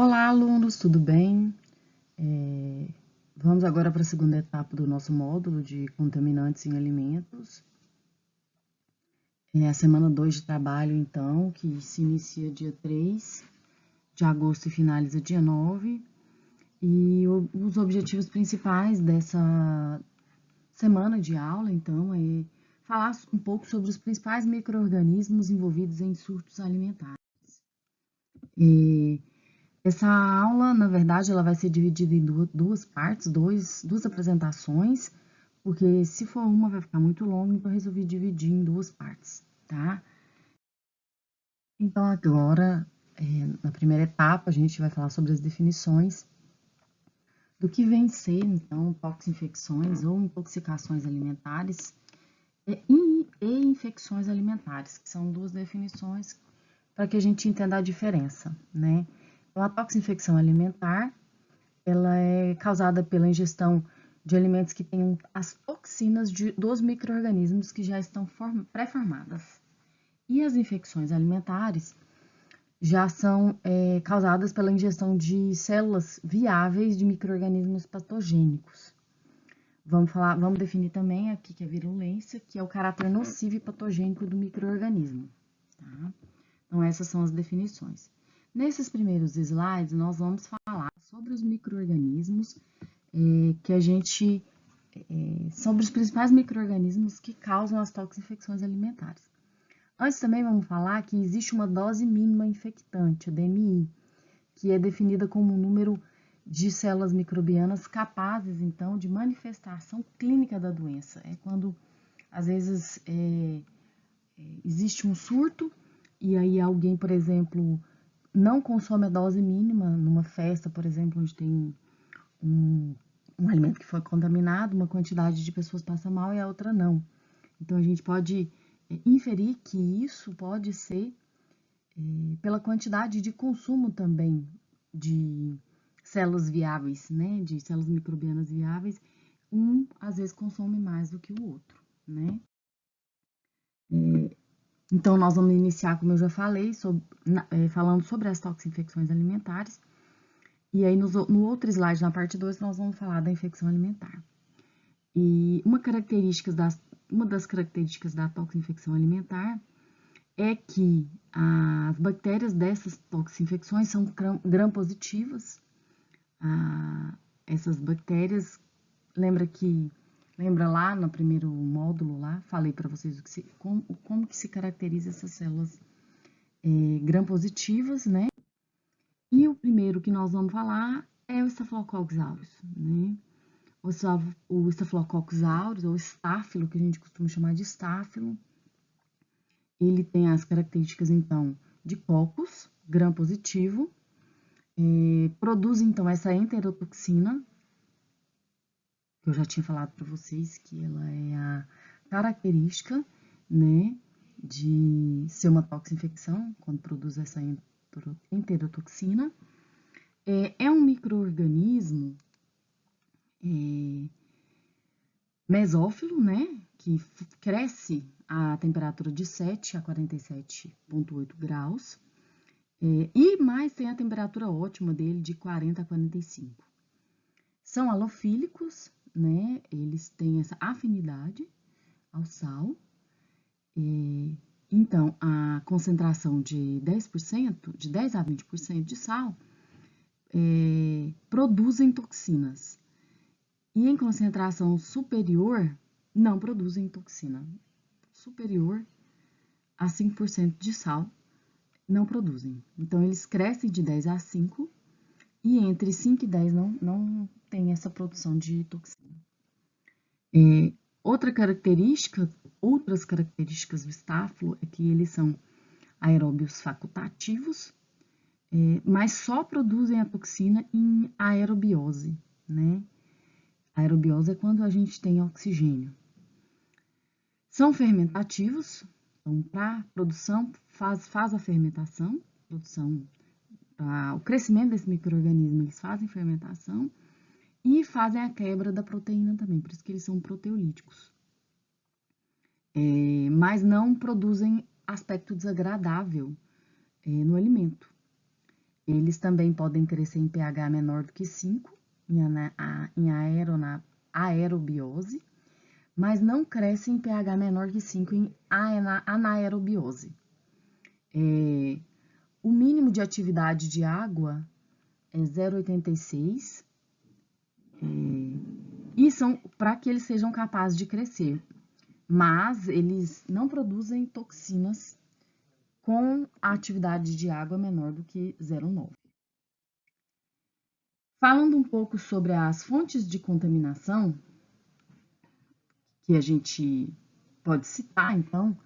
Olá, alunos, tudo bem? Vamos agora para a segunda etapa do nosso módulo de contaminantes em alimentos. É a semana 2 de trabalho, então, que se inicia dia 3 de agosto e finaliza dia 9. E os objetivos principais dessa semana de aula, então, é falar um pouco sobre os principais micro-organismos envolvidos em surtos alimentares. Essa aula, na verdade, ela vai ser dividida em duas partes, duas apresentações, porque se for uma vai ficar muito longa, então eu resolvi dividir em duas partes, tá? Então agora, na primeira etapa, a gente vai falar sobre as definições do que vem ser, então, toxinfecções ou intoxicações alimentares e infecções alimentares, que são duas definições para que a gente entenda a diferença, né? Então, a toxinfecção alimentar ela é causada pela ingestão de alimentos que tenham as toxinas dos micro-organismos que já estão pré-formadas. E as infecções alimentares já são causadas pela ingestão de células viáveis de micro-organismos patogênicos. Vamos definir também aqui que é virulência, que é o caráter nocivo e patogênico do micro-organismo. Tá? Então, essas são as definições. Nesses primeiros slides, nós vamos falar sobre os micro-organismos sobre os principais micro-organismos que causam as toxinfecções alimentares. Antes também vamos falar que existe uma dose mínima infectante, a DMI, que é definida como um número de células microbianas capazes, então, de manifestação clínica da doença. É quando, às vezes, existe um surto e aí alguém, por exemplo, não consome a dose mínima numa festa, por exemplo, onde tem um alimento que foi contaminado, uma quantidade de pessoas passa mal e a outra não. Então, a gente pode inferir que isso pode ser pela quantidade de consumo também de células viáveis, né, de células microbianas viáveis, às vezes consome mais do que o outro, né. Então, nós vamos iniciar, como eu já falei, falando sobre as toxinfecções alimentares. E aí, no outro slide, na parte 2, nós vamos falar da infecção alimentar. E uma das características da toxinfecção alimentar é que as bactérias dessas toxinfecções são gram-positivas. Essas bactérias, lembra lá no primeiro módulo lá, falei para vocês como que se caracteriza essas células gram-positivas, né? E o primeiro que nós vamos falar é o Staphylococcus aureus, né? O Staphylococcus aureus, ou estáfilo, que a gente costuma chamar de estáfilo, ele tem as características, então, de cocos, gram-positivo, produz, então, essa enterotoxina, que eu já tinha falado para vocês, que ela é a característica, né, de ser uma toxinfecção, quando produz essa enterotoxina. É um micro-organismo mesófilo, né, que cresce a temperatura de 7 a 47,8 graus, e mais tem a temperatura ótima dele de 40 a 45. São halofílicos, né, eles têm essa afinidade ao sal, então a concentração de 10%, de 10 a 20% de sal, produzem toxinas. E em concentração superior, não produzem toxina. Superior a 5% de sal, não produzem. Então, eles crescem de 10 a 5 e entre 5 e 10 não tem essa produção de toxina. Outras características do estáfilo é que eles são aeróbios facultativos, mas só produzem a toxina em aerobiose, né? A aerobiose é quando a gente tem oxigênio. São fermentativos, então, para produção, faz a fermentação, o crescimento desse micro-organismo, eles fazem fermentação e fazem a quebra da proteína também, por isso que eles são proteolíticos. Mas não produzem aspecto desagradável no alimento. Eles também podem crescer em pH menor do que 5, em aerobiose, mas não crescem em pH menor que 5 em anaerobiose. O mínimo de atividade de água é 0,86, e são para que eles sejam capazes de crescer, mas eles não produzem toxinas com a atividade de água menor do que 0,9. Falando um pouco sobre as fontes de contaminação, que a gente pode citar, então,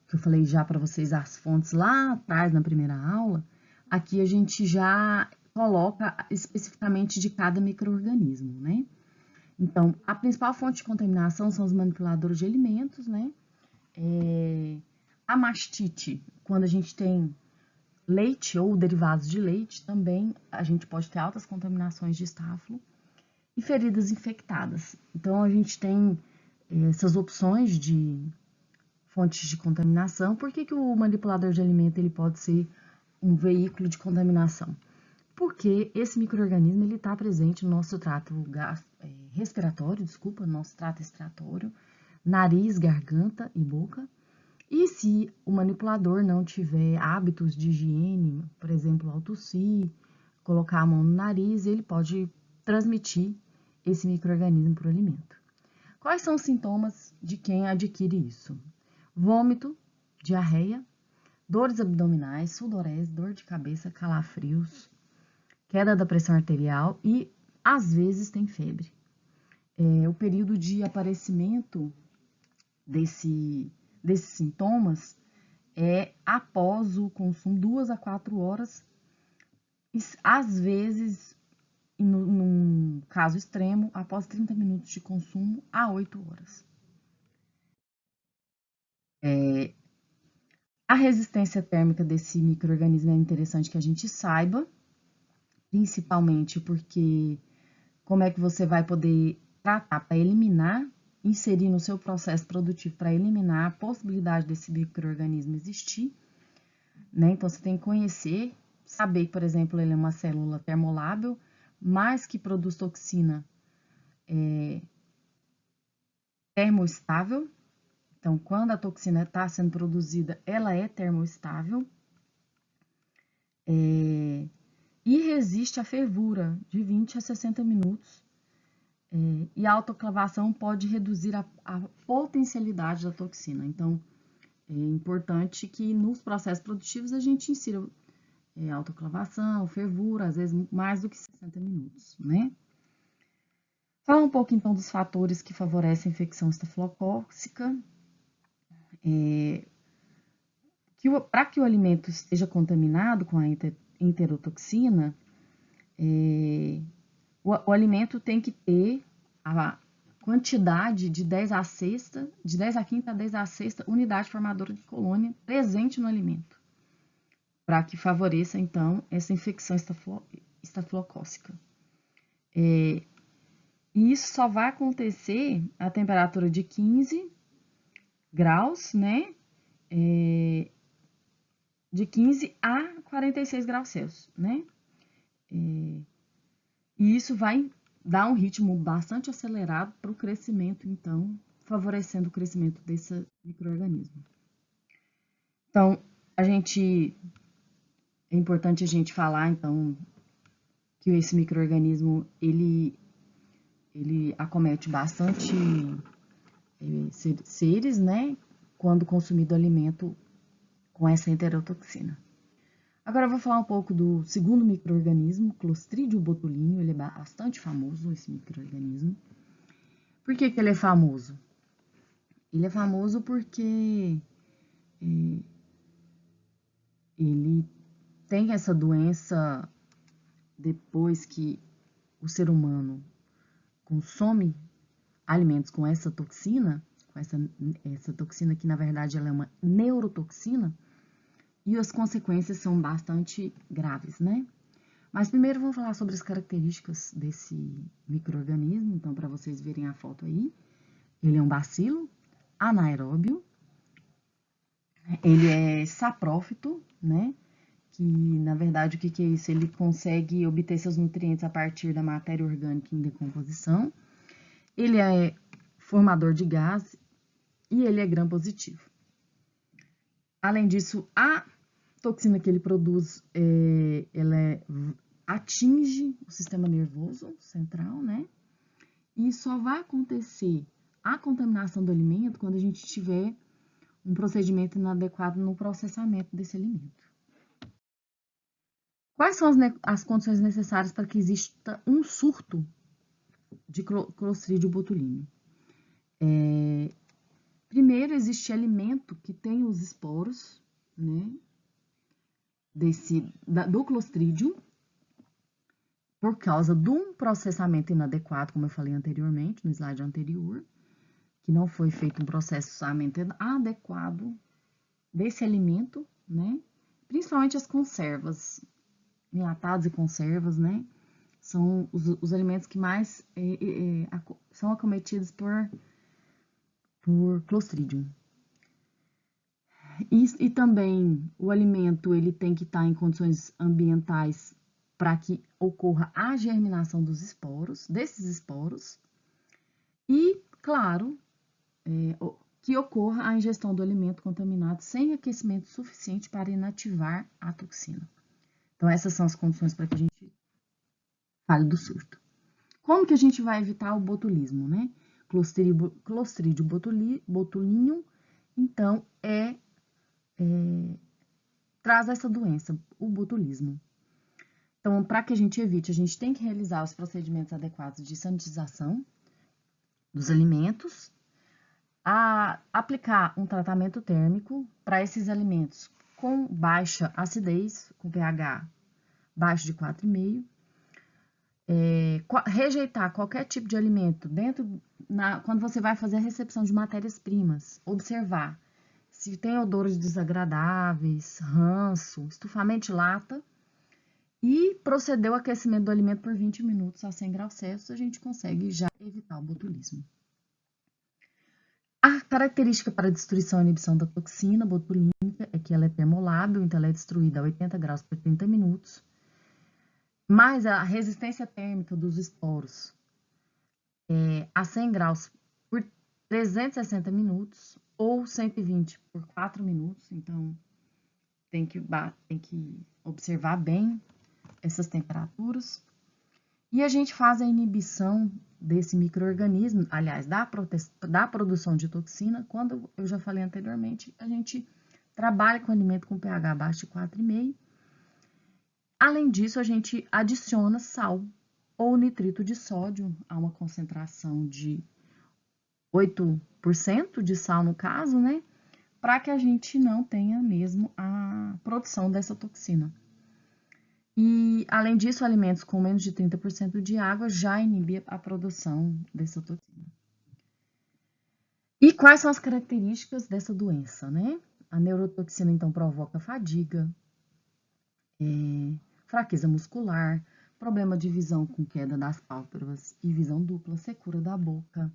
que eu falei já para vocês as fontes lá atrás na primeira aula, aqui a gente já coloca especificamente de cada micro-organismo, né? Então, a principal fonte de contaminação são os manipuladores de alimentos, né? A mastite, quando a gente tem leite ou derivados de leite, também a gente pode ter altas contaminações de estáfilo e feridas infectadas. Então, a gente tem essas opções de fontes de contaminação. Por que o manipulador de alimento ele pode ser um veículo de contaminação? Porque esse micro-organismo ele está presente no nosso trato respiratório, nosso trato expiratório, nariz, garganta e boca. E se o manipulador não tiver hábitos de higiene, por exemplo, ao tossir, colocar a mão no nariz, ele pode transmitir esse micro-organismo para o alimento. Quais são os sintomas de quem adquire isso? Vômito, diarreia, dores abdominais, sudorese, dor de cabeça, calafrios, queda da pressão arterial e, às vezes, tem febre. O período de aparecimento desses sintomas é após o consumo, 2 a 4 horas, às vezes, num caso extremo, após 30 minutos de consumo, a 8 horas. A resistência térmica desse micro-organismo é interessante que a gente saiba, principalmente porque como é que você vai poder tratar para eliminar, inserir no seu processo produtivo para eliminar a possibilidade desse micro-organismo existir, né? Então, você tem que conhecer, saber que, por exemplo, ele é uma célula termolábil, mas que produz toxina termoestável. Então, quando a toxina está sendo produzida, ela é termoestável. E resiste à fervura de 20 a 60 minutos. E a autoclavação pode reduzir a potencialidade da toxina. Então, é importante que nos processos produtivos a gente insira autoclavação, fervura, às vezes mais do que 60 minutos, né? Fala um pouco, então, dos fatores que favorecem a infecção estafilocócica. Para que o alimento esteja contaminado com a enterotoxina, o alimento tem que ter a quantidade de 10 a quinta a 10 a sexta unidade formadora de colônia presente no alimento, para que favoreça, então, essa infecção estafilocócica. E isso só vai acontecer a temperatura de 15 graus, né? De 15 a 46 graus Celsius, né? E isso vai dar um ritmo bastante acelerado para o crescimento, então, favorecendo o crescimento desse micro-organismo. Então, é importante a gente falar, então, que esse micro-organismo, ele acomete bastante seres, né, quando consumido alimento com essa enterotoxina. Agora eu vou falar um pouco do segundo micro-organismo, Clostridium botulinum. Ele é bastante famoso, esse micro-organismo. Por que ele é famoso? Ele é famoso porque ele tem essa doença depois que o ser humano consome alimentos com essa toxina, essa toxina que na verdade ela é uma neurotoxina, e as consequências são bastante graves, né? Mas primeiro vamos falar sobre as características desse micro-organismo. Então, para vocês verem a foto aí, ele é um bacilo anaeróbio, ele é saprófito, né? que, na verdade, o que é isso? Ele consegue obter seus nutrientes a partir da matéria orgânica em decomposição. Ele é formador de gás e ele é gram-positivo. Além disso, a toxina que ele produz, ela atinge o sistema nervoso central, né? E só vai acontecer a contaminação do alimento quando a gente tiver um procedimento inadequado no processamento desse alimento. Quais são as condições necessárias para que exista um surto de Clostridium botulinum? Primeiro, existe alimento que tem os esporos, né, do Clostridium, por causa de um processamento inadequado, como eu falei anteriormente, no slide anterior, que não foi feito um processamento adequado desse alimento, né, principalmente as conservas, enlatados e conservas, né, são os alimentos que mais são acometidos por Clostridium. E também o alimento ele tem que estar em condições ambientais para que ocorra a germinação desses esporos, e, claro, que ocorra a ingestão do alimento contaminado sem aquecimento suficiente para inativar a toxina. Então, essas são as condições para que a gente fale do surto. Como que a gente vai evitar o botulismo, né? Clostridium botulinum, então, traz essa doença, o botulismo. Então, para que a gente evite, a gente tem que realizar os procedimentos adequados de sanitização dos alimentos, aplicar um tratamento térmico para esses alimentos com baixa acidez, com pH baixo de 4,5, rejeitar qualquer tipo de alimento quando você vai fazer a recepção de matérias-primas, observar se tem odores desagradáveis, ranço, estufamento de lata, e proceder ao aquecimento do alimento por 20 minutos a 100 graus Celsius, a gente consegue já evitar o botulismo. A característica para a destruição e inibição da toxina botulínica é que ela é termolábil, então ela é destruída a 80 graus por 30 minutos, mas a resistência térmica dos esporos é a 100 graus por 360 minutos ou 120 por 4 minutos, então tem que observar bem essas temperaturas. E a gente faz a inibição desse micro-organismo, aliás, da produção de toxina, quando eu já falei anteriormente, a gente trabalha com alimento com pH abaixo de 4,5. Além disso, a gente adiciona sal ou nitrito de sódio a uma concentração de 8% de sal no caso, né? Para que a gente não tenha mesmo a produção dessa toxina. E, além disso, alimentos com menos de 30% de água já inibem a produção dessa toxina. E quais são as características dessa doença, né? A neurotoxina, então, provoca fadiga, fraqueza muscular, problema de visão com queda das pálpebras e visão dupla, secura da boca,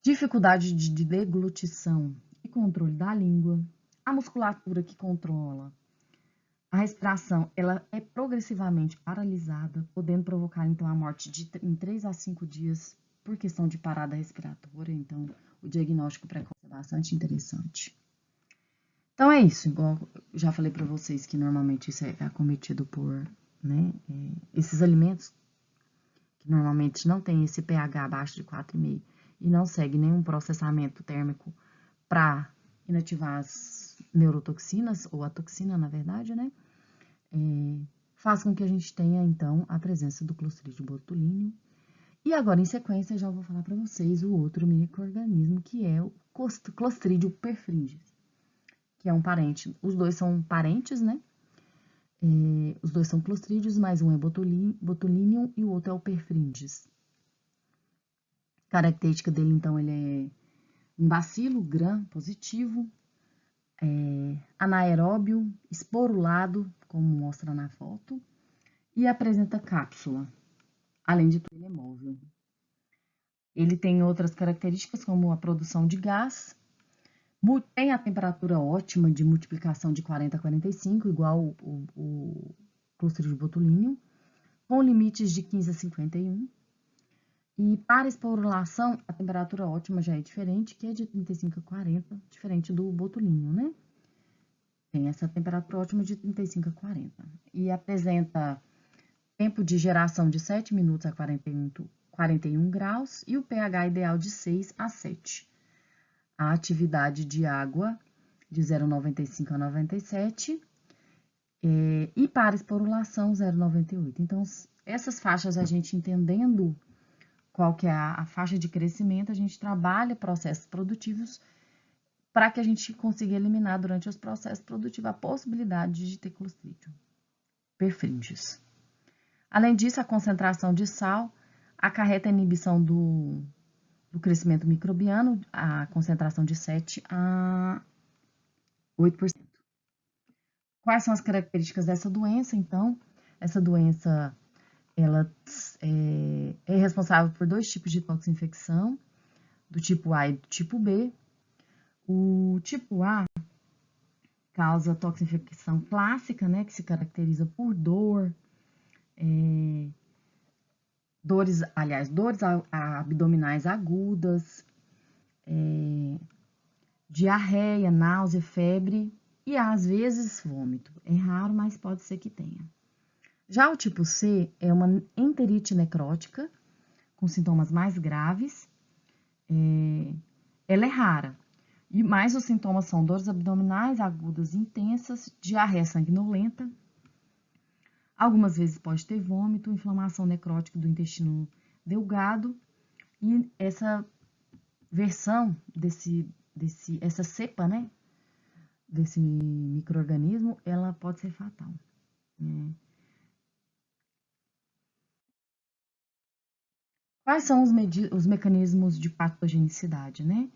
dificuldade de deglutição e controle da língua, a musculatura que controla a respiração, ela é progressivamente paralisada, podendo provocar, então, a morte em 3 a 5 dias por questão de parada respiratória. Então, o diagnóstico precoce é bastante interessante. Então, é isso. Igual já falei para vocês que normalmente isso é acometido por, né, esses alimentos que normalmente não tem esse pH abaixo de 4,5 e não segue nenhum processamento térmico para inativar as neurotoxinas, ou a toxina, na verdade, né? Faz com que a gente tenha, então, a presença do Clostridium botulinum. E agora, em sequência, já vou falar para vocês o outro micro-organismo, que é o Clostridium perfringens, que é um parente. Os dois são parentes, né? Os dois são clostrídeos, mas um é botulinum e o outro é o perfringens. Característica dele, então, ele é um bacilo gram positivo, anaeróbio, esporulado, como mostra na foto, e apresenta cápsula. Além de tudo, ele é móvel. Ele tem outras características, como a produção de gás, Tem a temperatura ótima de multiplicação de 40 a 45, igual o Clostridium botulinum, com limites de 15 a 51. E para esporulação, a temperatura ótima já é diferente, que é de 35 a 40, diferente do botulinum, né? Tem essa temperatura ótima de 35 a 40. E apresenta tempo de geração de 7 minutos a 41 graus e o pH ideal de 6 a 7. A atividade de água de 0,95 a 97 e para esporulação 0,98. Então, essas faixas a gente entendendo qual que é a faixa de crescimento, a gente trabalha processos produtivos para que a gente consiga eliminar durante os processos produtivos a possibilidade de ter Clostridium perfringens. Além disso, a concentração de sal acarreta a inibição do crescimento microbiano, a concentração de 7 a 8%. Quais são as características dessa doença? Então, essa doença ela é responsável por 2 tipos de toxinfecção, do tipo A e do tipo B. O tipo A causa toxinfecção clássica, né, que se caracteriza por dor, dores abdominais agudas, diarreia, náusea, febre e às vezes vômito. É raro, mas pode ser que tenha. Já o tipo C é uma enterite necrótica, com sintomas mais graves. Ela é rara, mas os sintomas são dores abdominais agudas intensas, diarreia sanguinolenta. Algumas vezes pode ter vômito, inflamação necrótica do intestino delgado. E essa versão essa cepa, né, desse micro-organismo, ela pode ser fatal, né? Quais são os mecanismos de patogenicidade, né?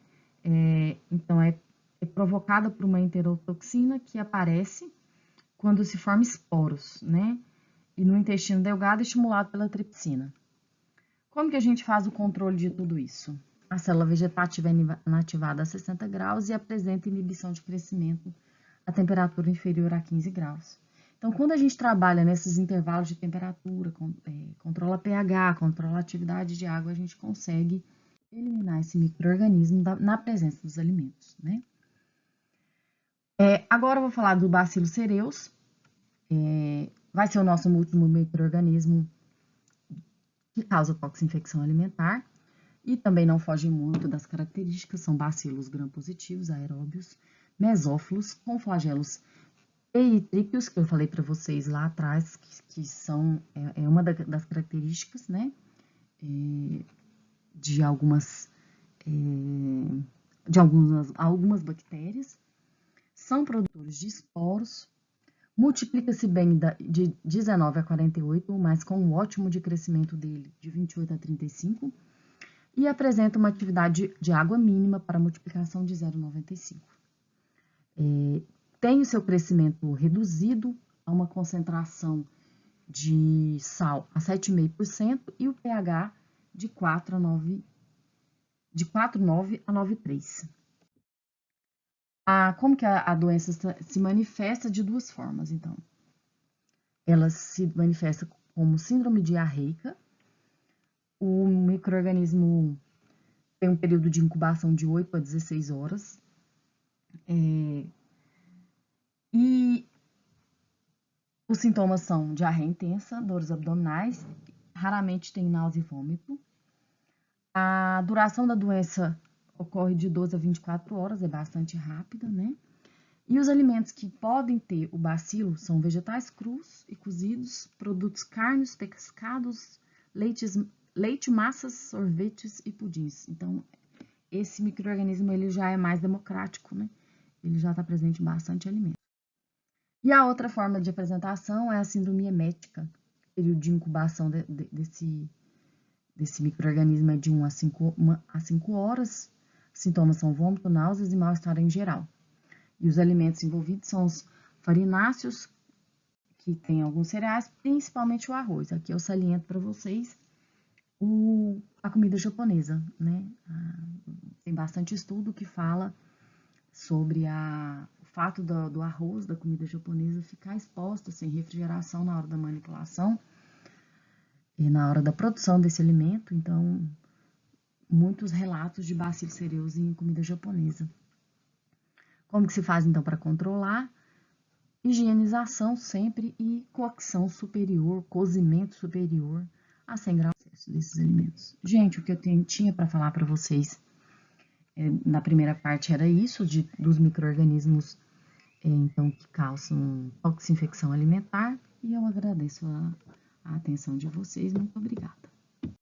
Então, é provocada por uma enterotoxina que aparece quando se forma esporos, né? E no intestino delgado, estimulado pela tripsina. Como que a gente faz o controle de tudo isso? A célula vegetativa é inativada a 60 graus e apresenta inibição de crescimento a temperatura inferior a 15 graus. Então, quando a gente trabalha nesses intervalos de temperatura, controla pH, controla a atividade de água, a gente consegue eliminar esse micro-organismo na presença dos alimentos, né? Agora eu vou falar do Bacillus cereus. Vai ser o nosso último micro-organismo que causa toxinfecção alimentar e também não foge muito das características, são bacilos gram-positivos, aeróbios, mesófilos, com flagelos peitríqueos, que eu falei para vocês lá atrás, que são uma das características, né, de algumas algumas bactérias. São produtores de esporos, multiplica-se bem de 19 a 48, mas com um ótimo de crescimento dele de 28 a 35, e apresenta uma atividade de água mínima para multiplicação de 0,95. Tem o seu crescimento reduzido a uma concentração de sal a 7,5% e o pH de 4,9 a 9,3. Como que a doença se manifesta? De 2 formas, então. Ela se manifesta como síndrome diarreica. O micro-organismo tem um período de incubação de 8 a 16 horas. E os sintomas são diarreia intensa, dores abdominais, raramente tem náusea e vômito. A duração da doença ocorre de 12 a 24 horas, é bastante rápida, né? E os alimentos que podem ter o bacilo são vegetais crus e cozidos, produtos carnes, pescados, leite, massas, sorvetes e pudins. Então, esse micro-organismo ele já é mais democrático, né? Ele já está presente em bastante alimento. E a outra forma de apresentação é a síndrome emética. O período de incubação desse micro-organismo é de 1 a 5 horas. Sintomas são vômito, náuseas e mal-estar em geral. E os alimentos envolvidos são os farináceos, que tem alguns cereais, principalmente o arroz. Aqui eu saliento para vocês a comida japonesa, né? Tem bastante estudo que fala sobre o fato do arroz, da comida japonesa, ficar exposta sem refrigeração na hora da manipulação e na hora da produção desse alimento. Então, muitos relatos de Bacillus cereus em comida japonesa. Como que se faz, então, para controlar? Higienização sempre e cocção superior, cozimento superior a 100 graus desses alimentos. Gente, o que eu tinha para falar para vocês na primeira parte era isso, dos micro-organismos então, que causam toxinfecção alimentar, e eu agradeço a atenção de vocês. Muito obrigada.